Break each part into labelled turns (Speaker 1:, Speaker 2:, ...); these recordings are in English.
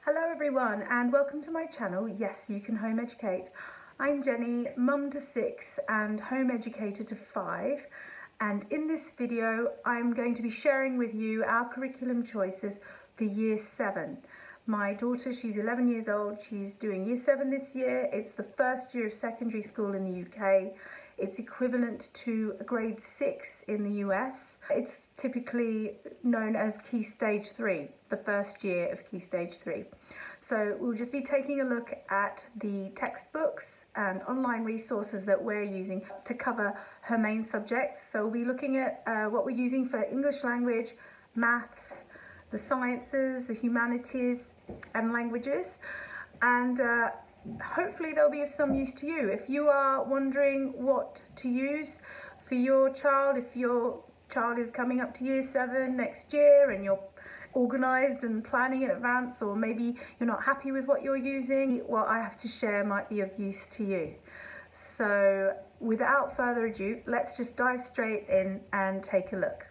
Speaker 1: Hello everyone and welcome to my channel, Yes You Can Home Educate. I'm Jenny, mum to 6 and home educator to 5, and in this video I'm going to be sharing with you our curriculum choices for Year 7. My daughter, she's 11 years old, she's doing Year 7 this year. It's the first year of secondary school in the UK. It's equivalent to a grade 6 in the US. It's typically known as Key Stage 3, the first year of Key Stage 3. So we'll just be taking a look at the textbooks and online resources that we're using to cover her main subjects. So we'll be looking at what we're using for English language, maths, the sciences, the humanities and languages, and hopefully they'll be of some use to you. If you are wondering what to use for your child, if your child is coming up to Year 7 next year and you're organised and planning in advance, or maybe you're not happy with what you're using, what I have to share might be of use to you. So without further ado, let's just dive straight in and take a look.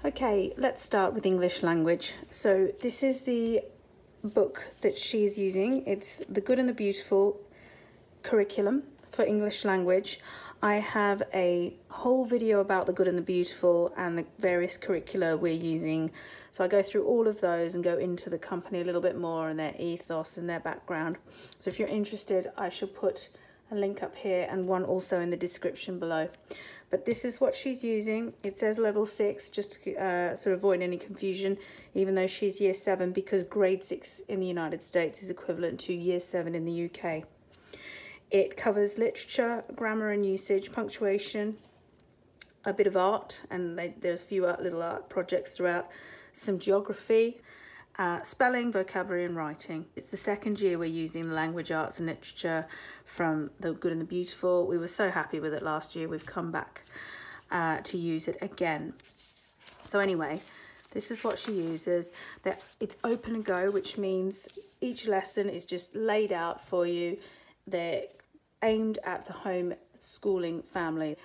Speaker 1: Okay, let's start with English language. So this is the book that she's using. It's The Good and the Beautiful curriculum for English language. I have a whole video about The Good and the Beautiful and the various curricula we're using. So I go through all of those and go into the company a little bit more and their ethos and their background. So if you're interested, I shall put a link up here and one also in the description below. But this is what she's using. It says level 6, just to sort of avoid any confusion, even though she's Year 7, because grade 6 in the United States is equivalent to Year 7 in the UK. It covers literature, grammar and usage, punctuation, a bit of art, and there's a few little art projects throughout, some geography, spelling, vocabulary and writing. It's the second year we're using the language, arts and literature from The Good and the Beautiful. We were so happy with it last year. We've come back to use it again. So anyway, this is what she uses. It's open and go, which means each lesson is just laid out for you. They're aimed at the home schooling family,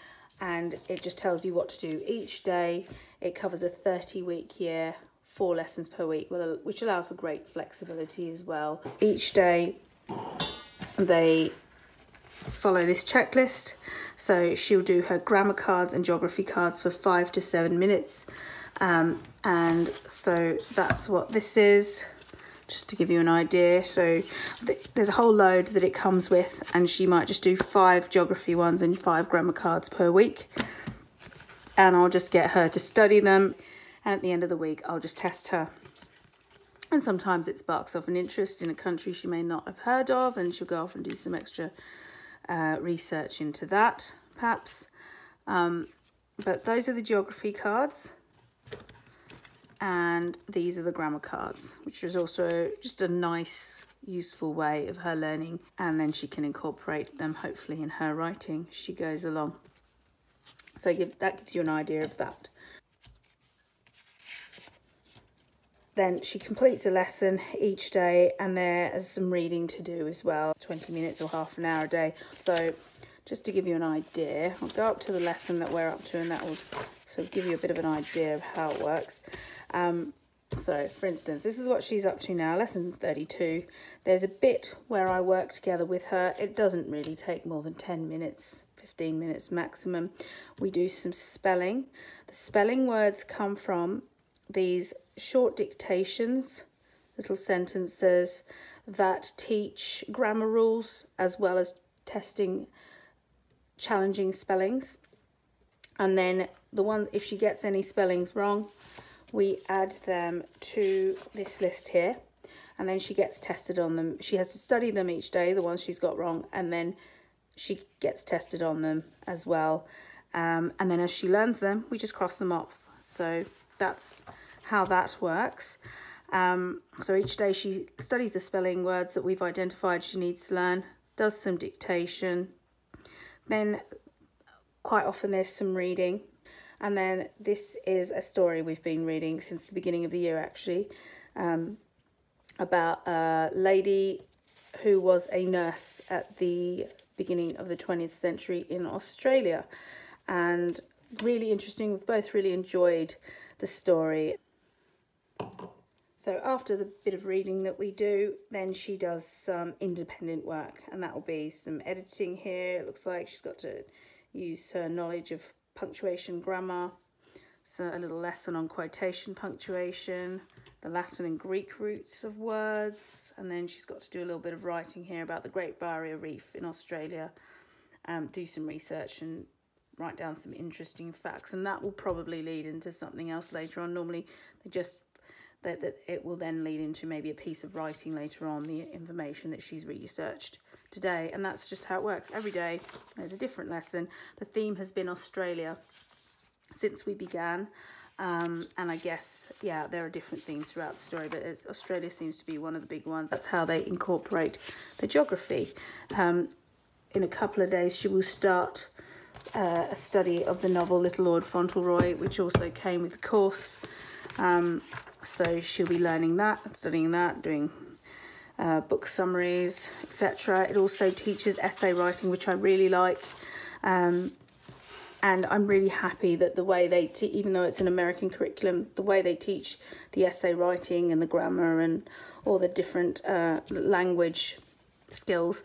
Speaker 1: and it just tells you what to do each day. It covers a 30-week year, 4 lessons per week, which allows for great flexibility as well. Each day they follow this checklist. So she'll do her grammar cards and geography cards for 5 to 7 minutes. And so that's what this is, just to give you an idea. So there's a whole load that it comes with, and she might just do 5 geography ones and 5 grammar cards per week. And I'll just get her to study them. And at the end of the week, I'll just test her. And sometimes it sparks off an interest in a country she may not have heard of, and she'll go off and do some extra research into that, perhaps. But those are the geography cards. And these are the grammar cards, which is also just a nice, useful way of her learning. And then she can incorporate them, hopefully, in her writing as she goes along. So that gives you an idea of that. Then she completes a lesson each day, and there's some reading to do as well, 20 minutes or half an hour a day. So just to give you an idea, I'll go up to the lesson that we're up to, and that will sort of give you a bit of an idea of how it works. So for instance, this is what she's up to now, lesson 32. There's a bit where I work together with her. It doesn't really take more than 10 minutes, 15 minutes maximum. We do some spelling. The spelling words come from these short dictations, little sentences that teach grammar rules as well as testing challenging spellings. And then if she gets any spellings wrong, we add them to this list here, and then she gets tested on them. She has to study them each day, the ones she's got wrong, and then she gets tested on them as well. And then as she learns them, we just cross them off. So that's how that works. So each day she studies the spelling words that we've identified she needs to learn, does some dictation, then quite often there's some reading, and then this is a story we've been reading since the beginning of the year, actually, about a lady who was a nurse at the beginning of the 20th century in Australia, and really interesting. We've both really enjoyed the story. So after the bit of reading that we do, then she does some independent work, and that will be some editing here. It looks like she's got to use her knowledge of punctuation, grammar, so a little lesson on quotation punctuation, the Latin and Greek roots of words, and then she's got to do a little bit of writing here about the Great Barrier Reef in Australia, do some research and write down some interesting facts, and that will probably lead into something else later on. Normally they just that it will then lead into maybe a piece of writing later on, the information that she's researched today, and that's just how it works. Every day there's a different lesson. The theme has been Australia since we began, and I guess, yeah, there are different themes throughout the story, but Australia seems to be one of the big ones. That's how they incorporate the geography. In a couple of days she will start a study of the novel Little Lord Fauntleroy, which also came with the course. So she'll be learning that, studying that, doing book summaries, etc. It also teaches essay writing, which I really like. And I'm really happy that the way they, even though it's an American curriculum, the way they teach the essay writing and the grammar and all the different language skills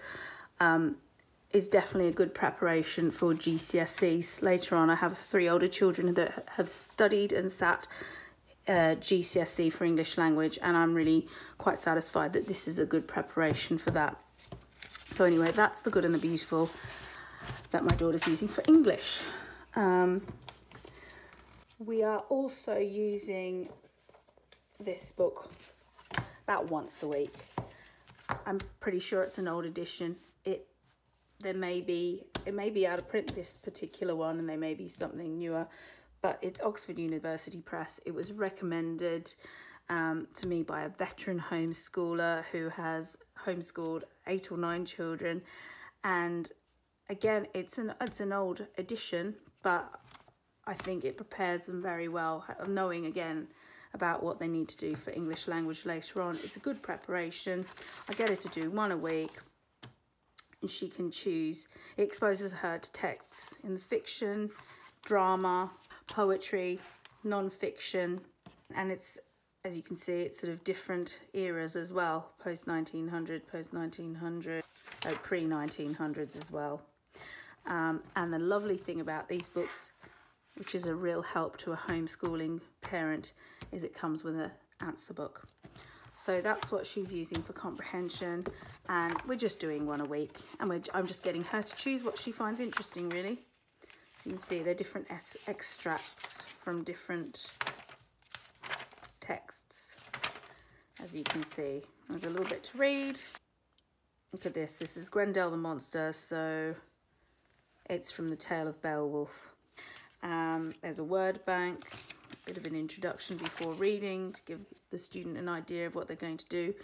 Speaker 1: is definitely a good preparation for GCSEs. Later on, I have 3 older children that have studied and sat GCSE for English language, and I'm really quite satisfied that this is a good preparation for that. So anyway, that's the good and the beautiful that my daughter's using for English. We are also using this book about once a week. I'm pretty sure it's an old edition. It may be out of print, this particular one, and there may be something newer, but it's Oxford University Press. It was recommended to me by a veteran homeschooler who has homeschooled 8 or 9 children, and again, it's an old edition, but I think it prepares them very well, knowing again about what they need to do for English language later on. It's a good preparation. I get her to do 1 a week, and she can choose. It exposes her to texts in the fiction, drama, poetry, non-fiction, and it's, as you can see, it's sort of different eras as well, post-1900, post-1900, pre-1900s as well. And the lovely thing about these books, which is a real help to a homeschooling parent, is it comes with an answer book. So that's what she's using for comprehension, and we're just doing 1 a week, and I'm just getting her to choose what she finds interesting, really. So you can see they're different extracts from different texts, as you can see. There's a little bit to read. Look at this. This is Grendel the Monster, so it's from the Tale of Beowulf. There's a word bank, a bit of an introduction before reading to give the student an idea of what they're going to do.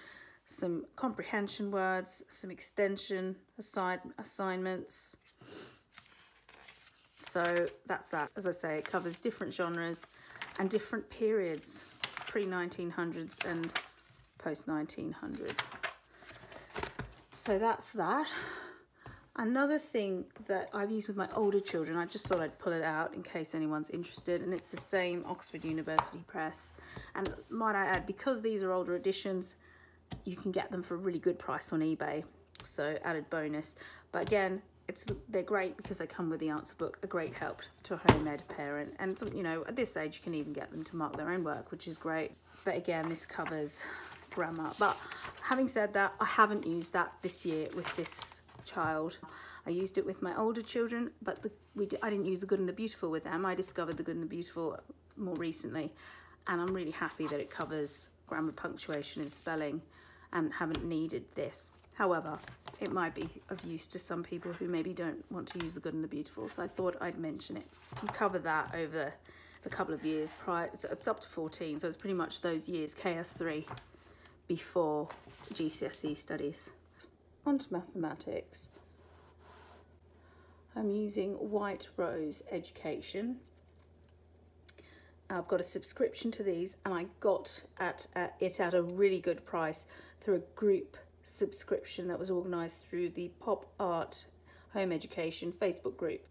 Speaker 1: Some comprehension words, some extension assignments. So that's that. As I say, it covers different genres and different periods, pre-1900s and post-1900. So that's that. Another thing that I've used with my older children, I just thought I'd pull it out in case anyone's interested, and it's the same Oxford University Press. And might I add, because these are older editions, you can get them for a really good price on eBay, so added bonus. But again, they're great because they come with the answer book, a great help to a home ed parent. And you know, at this age you can even get them to mark their own work, which is great. But again, this covers grammar. But having said that, I haven't used that this year with this child. I used it with my older children, but I didn't use the good and the beautiful with them. I discovered the good and the beautiful more recently, and I'm really happy that it covers grammar, punctuation and spelling, and haven't needed this. However, it might be of use to some people who maybe don't want to use the good and the beautiful, so I thought I'd mention it. You cover that over the couple of years prior. It's up to 14, so it's pretty much those years, KS3, before GCSE studies. On to mathematics. I'm using White Rose Education. I've got a subscription to these, and I got it at a really good price through a group subscription that was organised through the Pop Art Home Education Facebook group.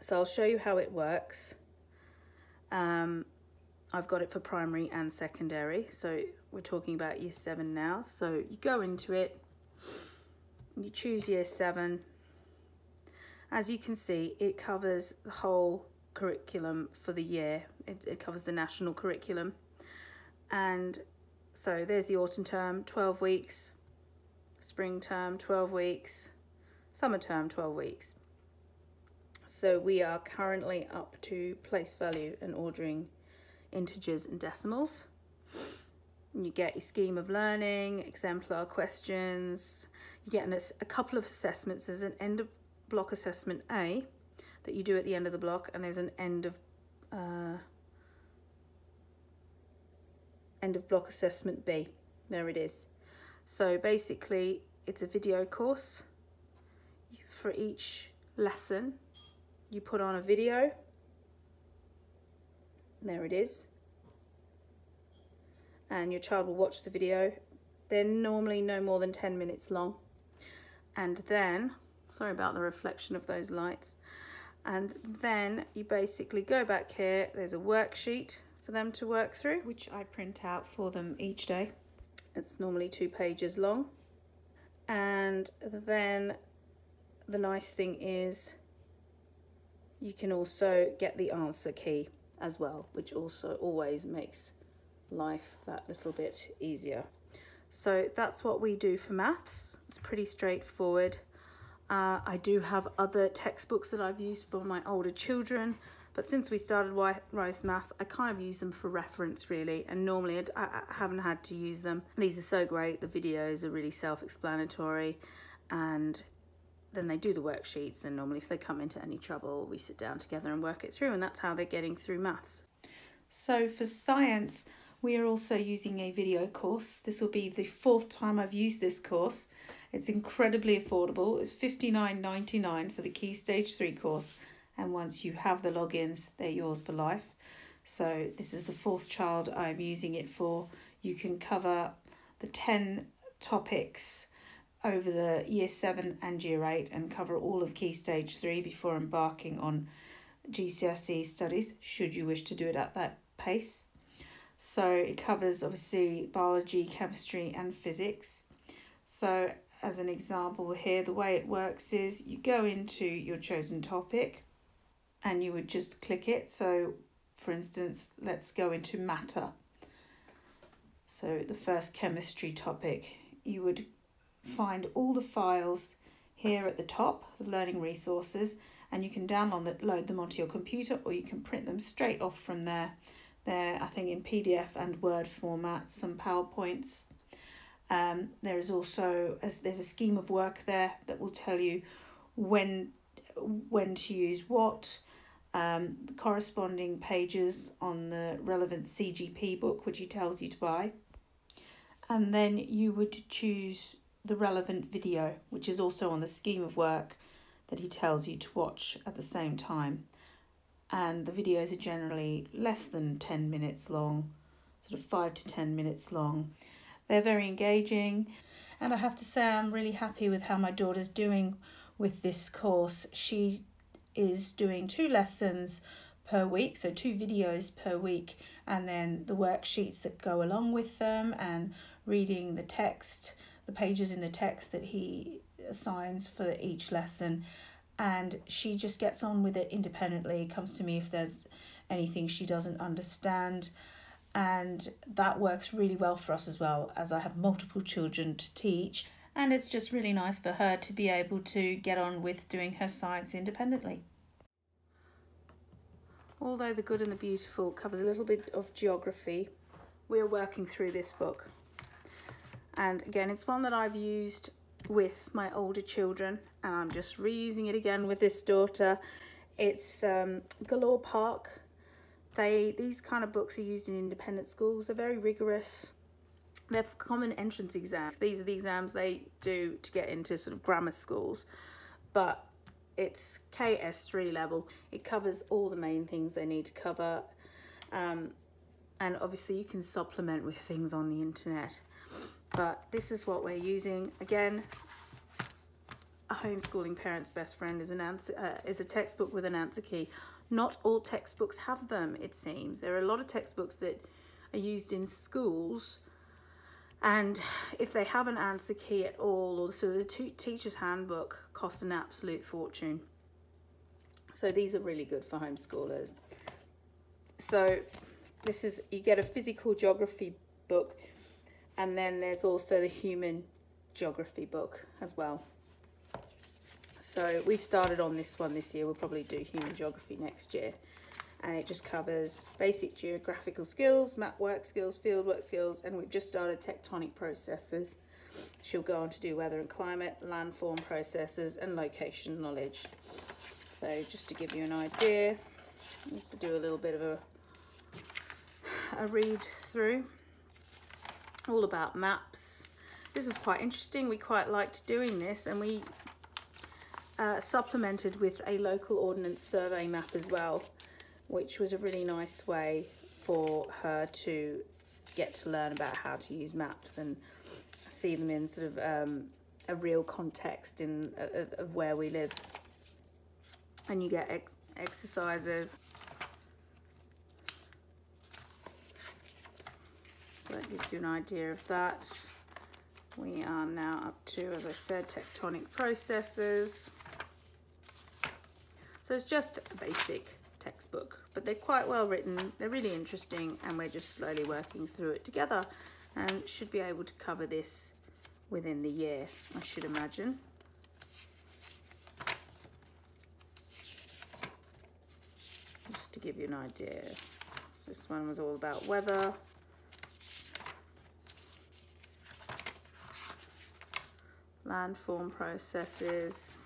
Speaker 1: So I'll show you how it works. I've got it for primary and secondary, so we're talking about year 7 now. So you go into it, you choose year 7. As you can see, it covers the whole curriculum for the year. It covers the national curriculum. And so there's the autumn term, 12 weeks, spring term, 12 weeks, summer term, 12 weeks. So we are currently up to place value and ordering integers and decimals. You get your scheme of learning, exemplar questions. You get a couple of assessments. There's an end of block assessment A that you do at the end of the block, and there's an end of block assessment B. There it is. So basically it's a video course. For each lesson you put on a video. There it is. And your child will watch the video. They're normally no more than 10 minutes long. And then, sorry about the reflection of those lights. And then you basically go back here. There's a worksheet for them to work through, which I print out for them each day. It's normally 2 pages long. And then the nice thing is you can also get the answer key as well, which also always makes life that little bit easier. So that's what we do for maths. It's pretty straightforward. I do have other textbooks that I've used for my older children, but since we started Rise Maths, I kind of use them for reference really, and normally I haven't had to use them. These are so great. The videos are really self-explanatory, and then they do the worksheets, and normally if they come into any trouble, we sit down together and work it through, and that's how they're getting through maths. So for science, we are also using a video course. This will be the 4th time I've used this course. It's incredibly affordable. It's $59.99 for the Key Stage 3 course, and once you have the logins, they're yours for life. So this is the 4th child I'm using it for. You can cover the 10 topics over the year 7 and year 8 and cover all of Key Stage 3 before embarking on GCSE studies, should you wish to do it at that pace. So it covers obviously biology, chemistry and physics. So as an example here, the way it works is you go into your chosen topic and you would just click it. So for instance, let's go into matter. So the first chemistry topic, you would find all the files here at the top, the learning resources, and you can download them onto your computer, or you can print them straight off from there. They're, I think, in PDF and Word format, some PowerPoints. There is also, there's a scheme of work there that will tell you when to use what, the corresponding pages on the relevant CGP book, which he tells you to buy. And then you would choose the relevant video, which is also on the scheme of work that he tells you to watch at the same time. And the videos are generally less than 10 minutes long, sort of 5 to 10 minutes long. They're very engaging, and I have to say I'm really happy with how my daughter's doing with this course. She is doing 2 lessons per week, so 2 videos per week, and then the worksheets that go along with them, and reading the text, the pages in the text that he assigns for each lesson. And she just gets on with it independently, comes to me if there's anything she doesn't understand. And that works really well for us as well, as I have multiple children to teach. And it's just really nice for her to be able to get on with doing her science independently. Although The Good and the Beautiful covers a little bit of geography, we're working through this book. And again, it's one that I've used with my older children, and I'm just reusing it again with this daughter. It's Galore Park. These kind of books are used in independent schools. They're very rigorous. They're common entrance exams. These are the exams they do to get into sort of grammar schools, but it's KS3 level. It covers all the main things they need to cover, and obviously you can supplement with things on the internet. But this is what we're using. Again, A Homeschooling Parent's Best Friend is a textbook with an answer key. not all textbooks have them, it seems. There are a lot of textbooks that are used in schools, and if they have an answer key at all, or so the teacher's handbook costs an absolute fortune. So these are really good for homeschoolers. So this is, you get a physical geography book, and then there's also the human geography book as well. So we've started on this one this year. We'll probably do human geography next year, and it just covers basic geographical skills, map work skills, field work skills, and we've just started tectonic processes. She'll go on to do weather and climate, landform processes, and location knowledge. So just to give you an idea, we'll do a little bit of a read through, all about maps. This was quite interesting. We quite liked doing this, and we supplemented with a local ordnance survey map as well, which was a really nice way for her to get to learn about how to use maps and see them in sort of a real context of where we live. And you get exercises. So that gives you an idea of that. We are now up to, as I said, tectonic processes. So it's just a basic textbook, but they're quite well written, they're really interesting, and we're just slowly working through it together, and should be able to cover this within the year, I should imagine. Just to give you an idea. So this one was all about weather. Landform processes.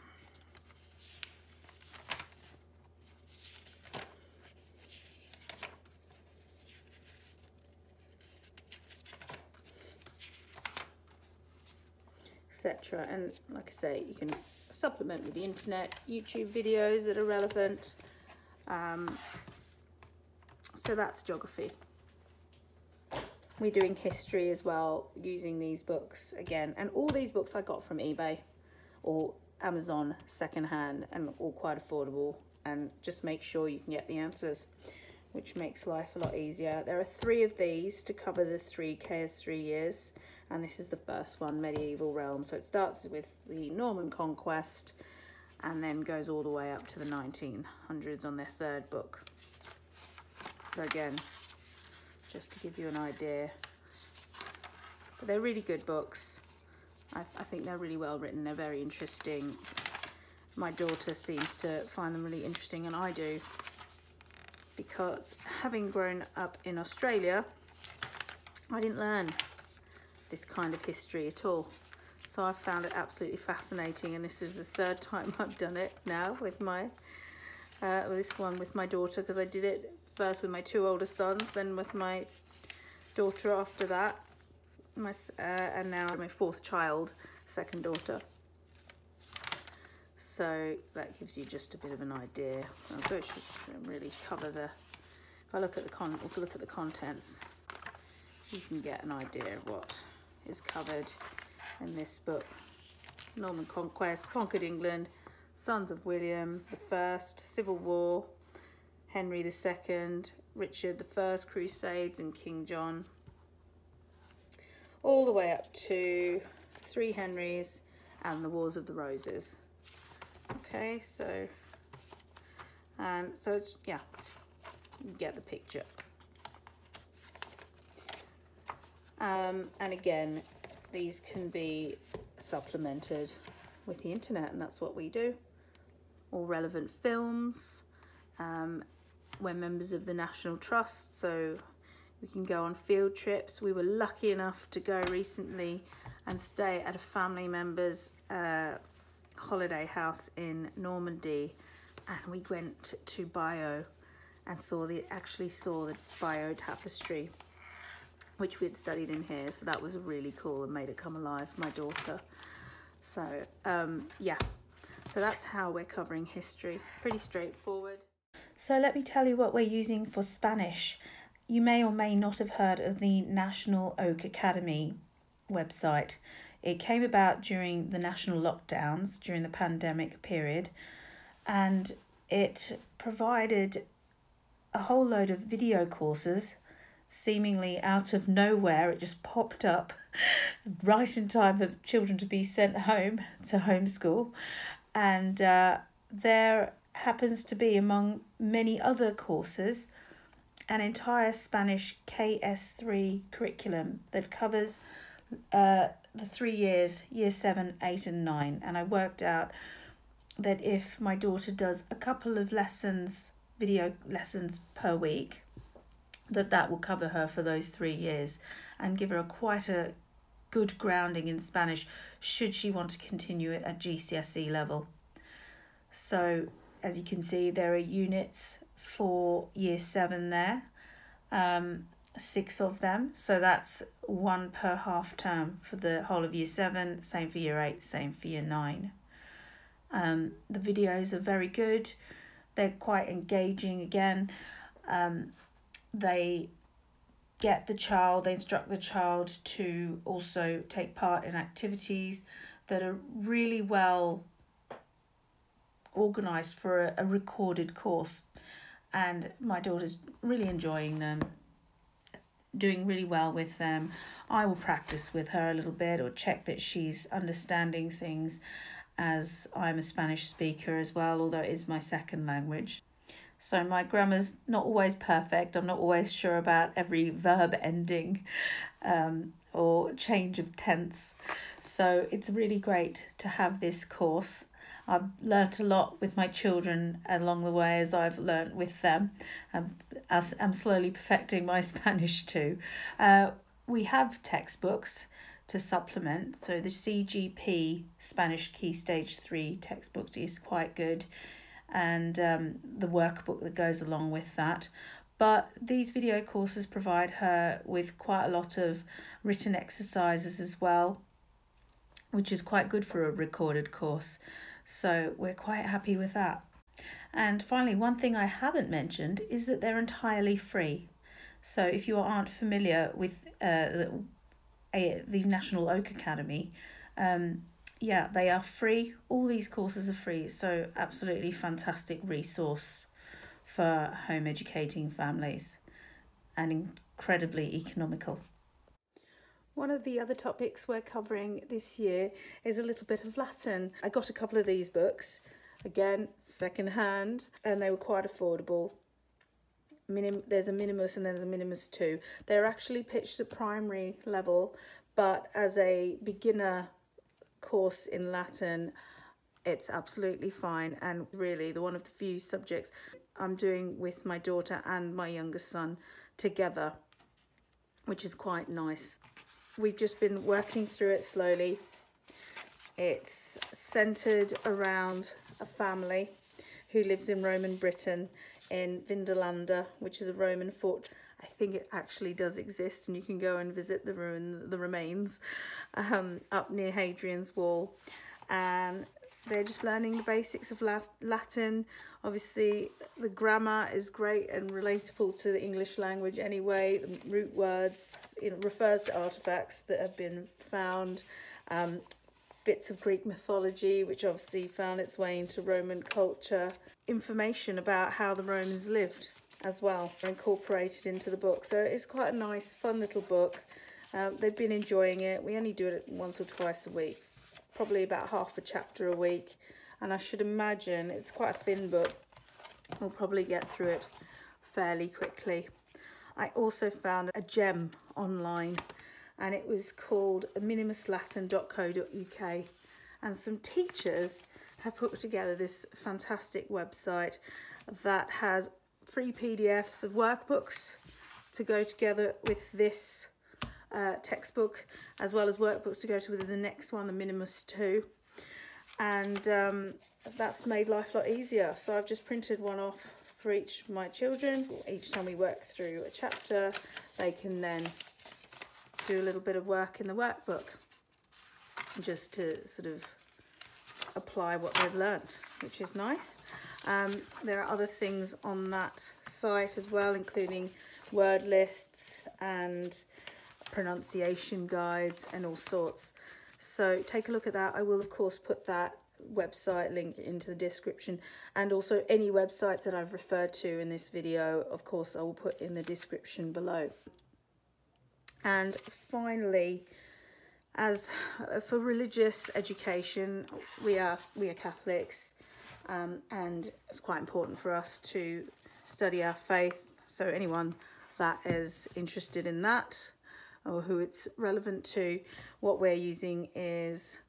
Speaker 1: Etc. And like I say, you can supplement with the internet, YouTube videos that are relevant. So that's geography. We're doing history as well, using these books again. And all these books I got from eBay or Amazon secondhand, and all quite affordable. And just make sure you can get the answers, which makes life a lot easier. There are 3 of these to cover the 3 KS3 years. And this is the first one, Medieval Realm. So it starts with the Norman Conquest and then goes all the way up to the 1900s on their 3rd book. So again, just to give you an idea. But they're really good books. I think they're really well written. They're very interesting. My daughter seems to find them really interesting, and I do, because having grown up in Australia, I didn't learn this kind of history at all. So I found it absolutely fascinating, and this is the 3rd time I've done it now with my this one with my daughter, because I did it first with my 2 older sons, then with my daughter after that, and now my 4th child, 2nd daughter. So that gives you just a bit of an idea. I should really cover the. If I look at the contents, you can get an idea of what is covered in this book. Norman Conquest, conquered England, sons of William I, Civil War, Henry II, Richard I, Crusades, and King John, all the way up to 3 Henrys and the Wars of the Roses. Okay, so it's, yeah, you get the picture. And again, these can be supplemented with the internet, and that's what we do. All relevant films. We're members of the National Trust, so we can go on field trips. We were lucky enough to go recently and stay at a family member's holiday house in Normandy, and we went to Bio and actually saw the Bio tapestry, which we had studied in here. So that was really cool and made it come alive for my daughter. So yeah, so that's how we're covering history. Pretty straightforward. So let me tell you what we're using for Spanish. You may or may not have heard of the National Oak Academy website. It came about during the national lockdowns, during the pandemic period, and it provided a whole load of video courses, seemingly out of nowhere. It just popped up right in time for children to be sent home to homeschool. And there happens to be, among many other courses, an entire Spanish KS3 curriculum that covers the 3 years, year 7, 8 and 9. And I worked out that if my daughter does a couple of lessons, video lessons per week, that will cover her for those 3 years and give her quite a good grounding in Spanish should she want to continue it at GCSE level. So as you can see, there are units for year 7 there, 6 of them, so that's 1 per half term for the whole of year 7, same for year 8, same for year 9. The videos are very good, they're quite engaging again. They instruct the child to also take part in activities that are really well organised for a recorded course, and my daughter's really enjoying them, doing really well with them. I will practice with her a little bit or check that she's understanding things, as I'm a Spanish speaker as well, although it is my second language. So my grammar's not always perfect. I'm not always sure about every verb ending or change of tense. So it's really great to have this course. I've learnt a lot with my children along the way as I've learnt with them. As I'm slowly perfecting my Spanish too. We have textbooks to supplement. So the CGP Spanish Key Stage 3 textbook is quite good, and the workbook that goes along with that. But these video courses provide her with quite a lot of written exercises as well, which is quite good for a recorded course. So we're quite happy with that. And finally, one thing I haven't mentioned is that they're entirely free. So if you aren't familiar with the National Oak Academy, yeah, they are free. All these courses are free, so absolutely fantastic resource for home educating families and incredibly economical. One of the other topics we're covering this year is a little bit of Latin. I got a couple of these books, again, second hand, and they were quite affordable. There's a Minimus and there's a Minimus 2. They're actually pitched at primary level, but as a beginner course in Latin, it's absolutely fine, and really one of the few subjects I'm doing with my daughter and my youngest son together, which is quite nice. We've just been working through it slowly. It's centered around a family who lives in Roman Britain in Vindolanda, which is a Roman fort. I think it actually does exist, and you can go and visit the remains up near Hadrian's Wall. And they're just learning the basics of Latin. Obviously, the grammar is great and relatable to the English language anyway. The root words, it refers to artifacts that have been found. Bits of Greek mythology, which obviously found its way into Roman culture. Information about how the Romans lived as well are incorporated into the book. So it's quite a nice, fun little book. They've been enjoying it. We only do it once or twice a week, probably about half a chapter a week. And I should imagine it's quite a thin book. We'll probably get through it fairly quickly. I also found a gem online, and it was called minimuslatin.co.uk, and some teachers have put together this fantastic website that has free PDFs of workbooks to go together with this textbook, as well as workbooks to go to with the next one, the Minimus 2, and that's made life a lot easier. So I've just printed one off for each of my children. Each time we work through a chapter, they can then do a little bit of work in the workbook just to sort of apply what they've learnt, which is nice. There are other things on that site as well, including word lists and pronunciation guides and all sorts. So take a look at that. I will of course put that website link into the description, and also any websites that I've referred to in this video, of course, I will put in the description below. And finally, as for religious education, we are Catholics, and it's quite important for us to study our faith. So anyone that is interested in that, or who it's relevant to, what we're using is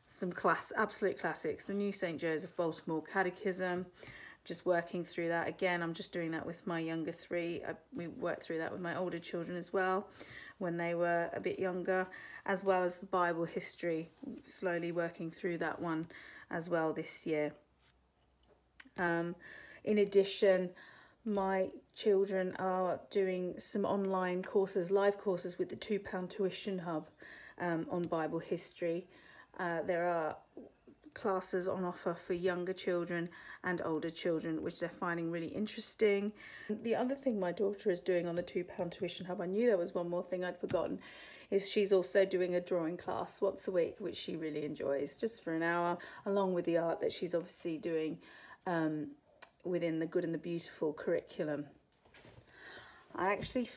Speaker 1: some absolute classics, the New St. Joseph Baltimore Catechism. Just working through that again. I'm just doing that with my younger three. We worked through that with my older children as well when they were a bit younger, as well as the Bible history, slowly working through that one as well this year. In addition, my children are doing some online courses, live courses with the £2 Tuition Hub on Bible history. There are classes on offer for younger children and older children, which they're finding really interesting. The other thing my daughter is doing on the £2 Tuition Hub, I knew there was one more thing I'd forgotten, is she's also doing a drawing class once a week, which she really enjoys, just for an hour, along with the art that she's obviously doing within the Good and the Beautiful curriculum. I actually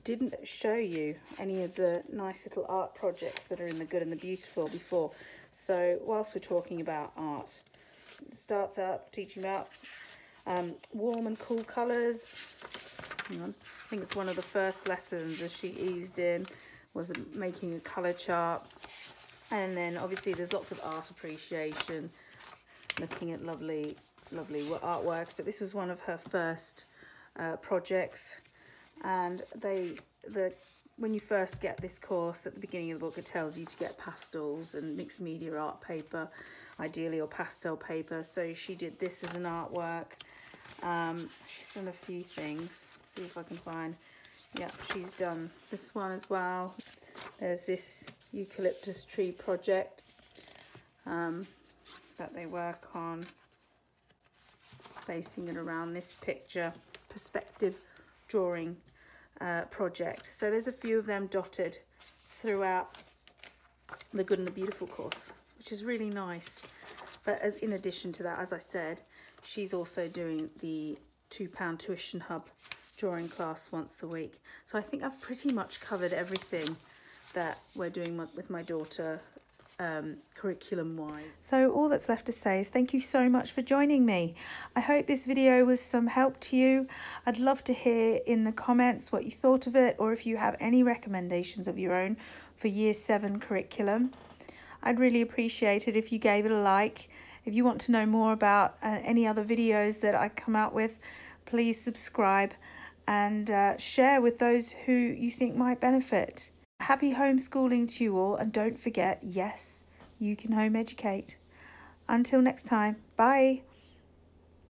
Speaker 1: didn't show you any of the nice little art projects that are in the Good and the Beautiful before. So whilst we're talking about art, it starts out teaching about warm and cool colours. Hang on. I think it's one of the first lessons as she eased in was making a colour chart. And then obviously there's lots of art appreciation, looking at lovely artworks. But this was one of her first projects. And when you first get this course, at the beginning of the book, it tells you to get pastels and mixed media art paper, ideally, or pastel paper. So she did this as an artwork. She's done a few things. Let's see if I can find. Yeah, she's done this one as well. There's this eucalyptus tree project that they work on, basing it around this picture, perspective drawing project. So there's a few of them dotted throughout the Good and the Beautiful course, which is really nice. But in addition to that, as I said, she's also doing the £2 Tuition Hub drawing class once a week. So I think I've pretty much covered everything that we're doing with my daughter curriculum wise. So all that's left to say is thank you so much for joining me. I hope this video was some help to you. I'd love to hear in the comments what you thought of it, or if you have any recommendations of your own for Year 7 curriculum. I'd really appreciate it if you gave it a like. If you want to know more about any other videos that I come out with, please subscribe and share with those who you think might benefit. Happy homeschooling to you all, and don't forget, yes, you can home educate. Until next time, bye.